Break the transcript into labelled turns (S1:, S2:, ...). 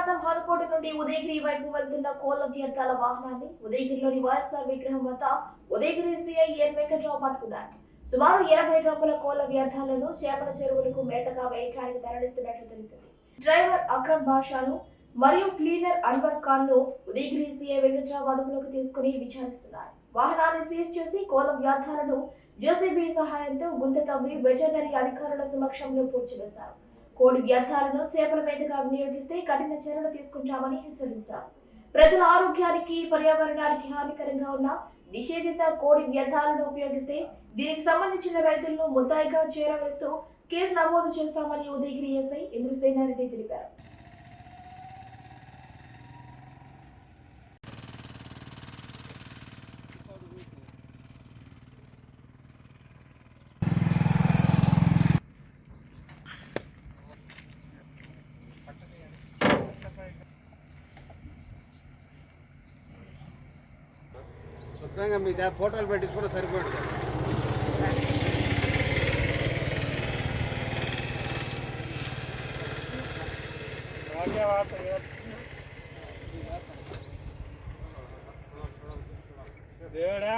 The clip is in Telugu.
S1: ప్రాంతం హనుకోట నుండి ఉదయగిరి వైపు వెళ్తున్న కోళ్ల వ్యర్థాల వాహనాన్ని ఉదయగిరిలోని వైఎస్ఆర్ విగ్రహం వద్ద ఉదయగిరి సిఐ ఎన్ వెంకట్రావు పట్టుకున్నారు. సుమారు 80 డ్రమ్ముల కోళ్ల వ్యర్థాలను చేపల చెరువులకు మేతగా వేయడానికి తరలిస్తున్నట్లు తెలిసింది. డ్రైవర్ అక్రమ్ బాషాను మరియు క్లీనర్ అన్వర్ ఖాన్ ను ఉదయగిరి సిఐ వెంకట్రావు అదుపులోకి తీసుకుని విచారిస్తున్నారు. వాహనాన్ని సీజ్ చేసి కోళ్ల వ్యర్థాలను జేసీబీ సహాయంతో గుంత తవ్వి వెటర్నరీ అధికారుల సమక్షంలో పూడ్చివేశారు. కోడి వ్యర్థాలను చేపల మేతగా వినియోగిస్తే కఠిన చర్యలు తీసుకుంటామని హెచ్చరించారు. ప్రజల ఆరోగ్యానికి, పర్యావరణానికి హానికరంగా ఉన్న నిషేధిత కోడి వ్యర్థాలను ఉపయోగిస్తే దీనికి సంబంధించిన రైతులను ముద్దాయిగా చేరవేస్తూ కేసు నమోదు చేస్తామని ఉదయగిరి ఎస్ఐ ఇంద్రసేనారెడ్డి తెలిపారు.
S2: శుద్ధంగా మీ ఫోటోలు పెట్టించుకుంటే సరిపోతుంది. దేవుడా